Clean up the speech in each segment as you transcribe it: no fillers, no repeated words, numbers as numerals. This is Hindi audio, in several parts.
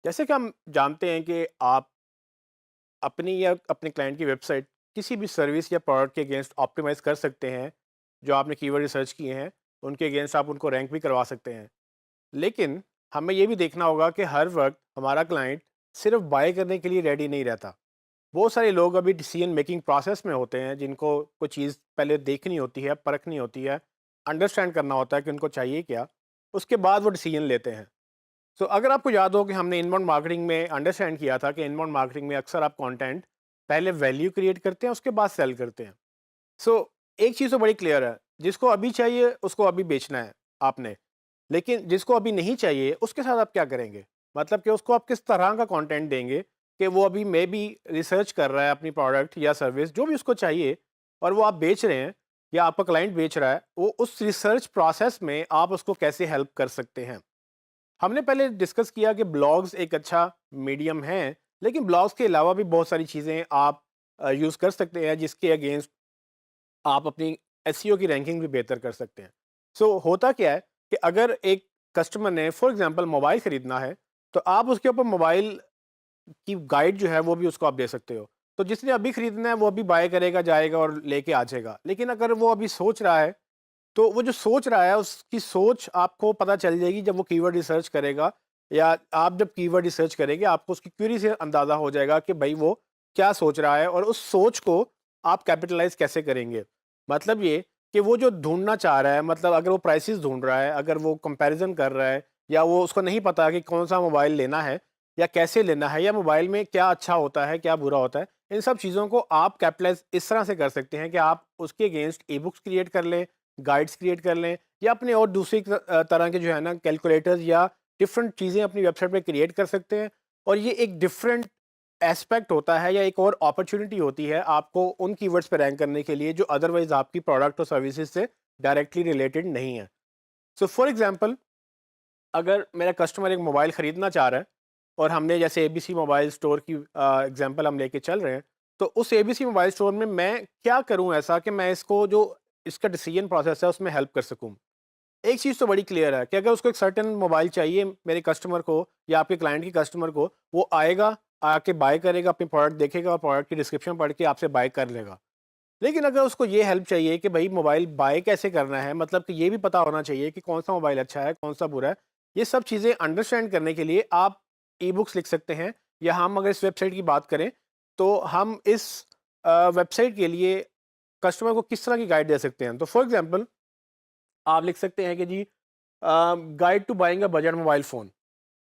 जैसे कि हम जानते हैं कि आप अपनी या अपने क्लाइंट की वेबसाइट किसी भी सर्विस या प्रोडक्ट के अगेंस्ट ऑप्टिमाइज़ कर सकते हैं, जो आपने कीवर्ड रिसर्च किए हैं, उनके अगेंस्ट आप उनको रैंक भी करवा सकते हैं। लेकिन हमें ये भी देखना होगा कि हर वक़्त हमारा क्लाइंट सिर्फ़ बाय करने के लिए रेडी नहीं रहता। बहुत सारे लोग अभी डिसीजन मेकिंग प्रोसेस में होते हैं, जिनको कोई चीज़ पहले देखनी होती है, परखनी होती है, अंडरस्टैंड करना होता है कि उनको चाहिए क्या, उसके बाद वो डिसीजन लेते हैं। सो अगर आपको याद हो कि हमने इनबाउंड मार्केटिंग में अंडरस्टैंड किया था कि इनबाउंड मार्केटिंग में अक्सर आप कंटेंट पहले वैल्यू क्रिएट करते हैं, उसके बाद सेल करते हैं। सो एक चीज़ तो बड़ी क्लियर है, जिसको अभी चाहिए उसको अभी बेचना है आपने, लेकिन जिसको अभी नहीं चाहिए उसके साथ आप क्या करेंगे? मतलब कि उसको आप किस तरह का कंटेंट देंगे कि वो अभी मे बी रिसर्च कर रहा है अपनी प्रोडक्ट या सर्विस जो भी उसको चाहिए, और वो आप बेच रहे हैं या आपका क्लाइंट बेच रहा है, वो उस रिसर्च प्रोसेस में आप उसको कैसे हेल्प कर सकते हैं? हमने पहले डिस्कस किया कि ब्लॉग्स एक अच्छा मीडियम है, लेकिन ब्लॉग्स के अलावा भी बहुत सारी चीज़ें आप यूज़ कर सकते हैं, जिसके अगेंस्ट आप अपनी एसईओ की रैंकिंग भी बेहतर कर सकते हैं। होता क्या है कि अगर एक कस्टमर ने फॉर एग्जांपल मोबाइल ख़रीदना है, तो आप उसके ऊपर मोबाइल की गाइड जो है वो भी उसको आप दे सकते हो। तो जिसने अभी ख़रीदना है वो अभी बाय करेगा, जाएगा और लेके आ जाएगा। लेकिन अगर वो अभी सोच रहा है, तो वो जो सोच रहा है उसकी सोच आपको पता चल जाएगी जब वो कीवर्ड रिसर्च करेगा, या आप जब कीवर्ड रिसर्च करेंगे आपको उसकी क्वेरी से अंदाज़ा हो जाएगा कि भाई वो क्या सोच रहा है और उस सोच को आप कैपिटलाइज़ कैसे करेंगे। मतलब ये कि वो जो ढूँढना चाह रहा है, मतलब अगर वो प्राइसेज़ ढूँढ रहा है, अगर वो कंपैरिज़न कर रहा है, या वो उसको नहीं पता कि कौन-सा मोबाइल लेना है या कैसे लेना है, या मोबाइल में क्या अच्छा होता है, क्या बुरा होता है, इन सब चीज़ों को आप कैपिटलाइज़ इस तरह से कर सकते हैं कि आप उसके अगेंस्ट ई-बुक्स क्रिएट कर लें, गाइड्स क्रिएट कर लें, या अपने और दूसरी तरह के जो है ना कैलकुलेटर्स या डिफरेंट चीज़ें अपनी वेबसाइट पे क्रिएट कर सकते हैं। और ये एक डिफरेंट एस्पेक्ट होता है, या एक और अपॉर्चुनिटी होती है आपको उन कीवर्ड्स पे रैंक करने के लिए जो अदरवाइज आपकी प्रोडक्ट और सर्विसेज से डायरेक्टली रिलेटेड नहीं है। सो फॉर एग्जांपल, अगर मेरा कस्टमर एक मोबाइल ख़रीदना चाह रहा है, और हमने जैसे एबीसी मोबाइल स्टोर की एग्जांपल हम लेके चल रहे हैं, तो उस एबीसी मोबाइल स्टोर में मैं क्या करूं ऐसा कि मैं इसको जो इसका डिसीजन प्रोसेस है उसमें हेल्प कर सकूं। एक चीज़ तो बड़ी क्लियर है कि अगर उसको एक सर्टेन मोबाइल चाहिए मेरे कस्टमर को, या आपके क्लाइंट की कस्टमर को, वो आएगा, आके बाय करेगा, अपनी प्रोडक्ट देखेगा और प्रोडक्ट की डिस्क्रिप्शन पढ़ के आपसे बाय कर लेगा। लेकिन अगर उसको ये हेल्प चाहिए कि भाई मोबाइल बाय कैसे करना है, मतलब कि ये भी पता होना चाहिए कि कौन सा मोबाइल अच्छा है, कौन सा बुरा है, ये सब चीज़ें अंडरस्टैंड करने के लिए आप ई बुक्स लिख सकते हैं। या हम अगर इस वेबसाइट की बात करें, तो हम इस वेबसाइट के लिए कस्टमर को किस तरह की गाइड दे सकते हैं। तो फॉर एग्जांपल, आप लिख सकते हैं कि जी, guide to buying a budget mobile phone.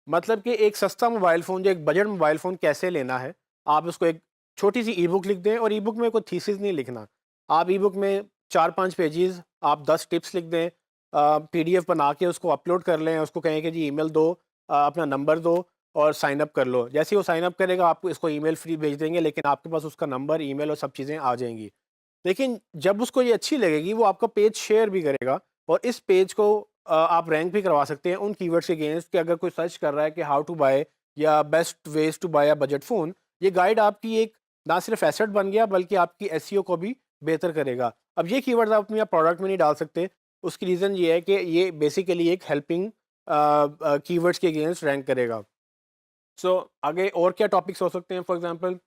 मतलब कि एक सस्ता मोबाइल फ़ोन, जो एक बजट मोबाइल फ़ोन कैसे लेना है, आप उसको एक छोटी-सी ई बुक लिख दें, और ई बुक में कोई थीसिस नहीं लिखना। आप ई बुक में 4-5 पेजेज़, आप 10 टिप्स लिख दें, पीडीएफ बना के उसको अपलोड कर लें, उसको कहें कि जी ईमेल दो, अपना नंबर दो और साइन अप कर लो। जैसे ही वो साइन अप करेगा, आपको इसको ईमेल फ्री भेज देंगे, लेकिन आपके पास उसका नंबर, ईमेल और सब चीज़ें आ जाएँगी। लेकिन जब उसको ये अच्छी लगेगी, वो आपका पेज शेयर भी करेगा, और इस पेज को आप रैंक भी करवा सकते हैं उन कीवर्ड्स के अगेंस्ट कि अगर कोई सर्च कर रहा है कि हाउ टू बाय या best ways to buy a budget phone, ये गाइड आपकी एक ना सिर्फ एसेट बन गया, बल्कि आपकी एसईओ को भी बेहतर करेगा। अब ये कीवर्ड्स आप अपने प्रोडक्ट में नहीं डाल सकते, उसकी रीज़न ये है कि ये बेसिकली एक हेल्पिंग कीवर्ड्स के अगेंस्ट रैंक करेगा। आगे और क्या टॉपिक्स हो सकते हैं, फॉर एग्जांपल,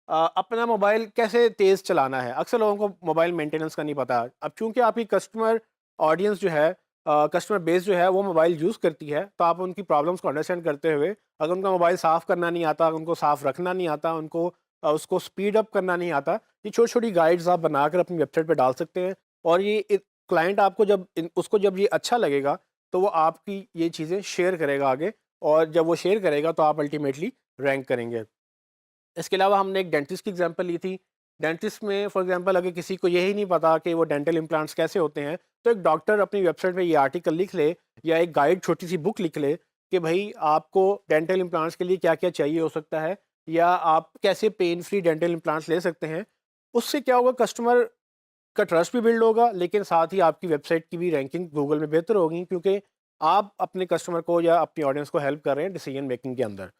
अपना मोबाइल कैसे तेज़ चलाना है। अक्सर लोगों को मोबाइल मेंटेनेंस का नहीं पता। अब चूँकि आपकी कस्टमर ऑडियंस जो है, कस्टमर बेस जो है वो मोबाइल यूज़ करती है, तो आप उनकी प्रॉब्लम्स को अंडरस्टैंड करते हुए, अगर उनका मोबाइल साफ़ करना नहीं आता, उनको साफ़ रखना नहीं आता, उनको उसको स्पीड अप करना नहीं आता, ये छोटी-छोटी गाइड्स आप बनाकर अपनी वेबसाइट पे डाल सकते हैं। और ये क्लाइंट आपको जब उसको जब ये अच्छा लगेगा, तो वो आपकी ये चीज़ें शेयर करेगा आगे, और जब वो शेयर करेगा तो आप अल्टीमेटली रैंक करेंगे। इसके अलावा हमने एक डेंटिस्ट की एग्जांपल ली थी। डेंटिस्ट में फॉर एग्जांपल, अगर किसी को यही नहीं पता कि वो डेंटल इम्प्लांट्स कैसे होते हैं, तो एक डॉक्टर अपनी वेबसाइट पे ये आर्टिकल लिख ले, या एक गाइड छोटी-सी बुक लिख ले कि भई आपको डेंटल इम्प्लांट्स के लिए क्या-क्या चाहिए हो सकता है, या आप कैसे पेन फ्री डेंटल इम्प्लांट्स ले सकते हैं। उससे क्या होगा, कस्टमर का ट्रस्ट भी बिल्ड होगा, लेकिन साथ ही आपकी वेबसाइट की भी रैंकिंग गूगल में बेहतर होगी, क्योंकि आप अपने कस्टमर को या अपनी ऑडियंस को हेल्प कर रहे हैं डिसीजन मेकिंग के अंदर।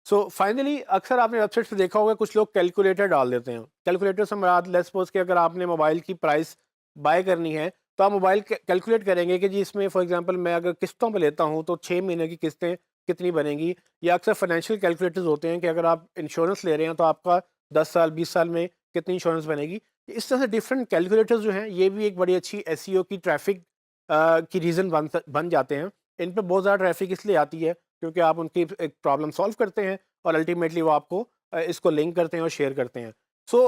फाइनली, अक्सर आपने वेबसाइट पे देखा होगा कुछ लोग कैलकुलेटर डाल देते हैं। कैलकुलेटर से मुराद, लेट्स सपोज कि अगर आपने मोबाइल की प्राइस बाय करनी है, तो आप मोबाइल कैलकुलेट करेंगे कि जी इसमें फॉर एग्जांपल मैं अगर किस्तों पे लेता हूँ तो 6 महीने की किस्तें कितनी बनेंगी, या अक्सर फाइनेंशियल कैलकुलेटर्स होते हैं कि अगर आप इंश्योरेंस ले रहे हैं तो आपका 10 साल 20 साल में कितनी इंश्योरेंस बनेगी। इस तरह से डिफरेंट कैलकुलेटर्स जो हैं ये भी एक बड़ी अच्छी एसईओ की ट्रैफिक की रीज़न बन जाते हैं। इन पे बहुत ज़्यादा ट्रैफिक इसलिए आती है क्योंकि आप उनकी एक प्रॉब्लम सॉल्व करते हैं और अल्टीमेटली वो आपको इसको लिंक करते हैं और शेयर करते हैं। सो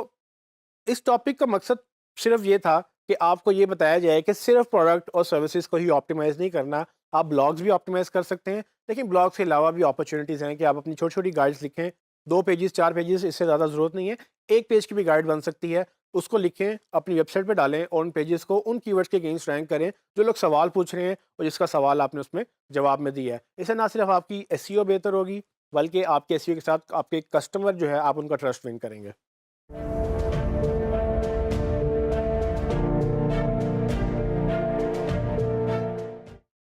इस टॉपिक का मकसद सिर्फ ये था कि आपको ये बताया जाए कि सिर्फ प्रोडक्ट और सर्विसेज को ही ऑप्टिमाइज़ नहीं करना, आप ब्लॉग्स भी ऑप्टिमाइज़ कर सकते हैं। लेकिन ब्लॉग्स के अलावा भी अपॉर्चुनिटीज़ हैं कि आप अपनी छोटी-छोटी गाइड्स लिखें, 2 पेजेज़ 4 पेजेज़ इससे ज़्यादा ज़रूरत नहीं है। 1 पेज की भी गाइड बन सकती है, उसको लिखें, अपनी वेबसाइट पे डालें और उन पेजेज़ को उन कीवर्ड्स के अगेंस्ट रैंक करें, जो लोग सवाल पूछ रहे हैं और जिसका सवाल आपने उसमें जवाब में दिया है। इससे ना सिर्फ आपकी एसईओ बेहतर होगी, बल्कि आपके एसईओ के साथ आपके कस्टमर जो है, आप उनका ट्रस्ट विन करेंगे।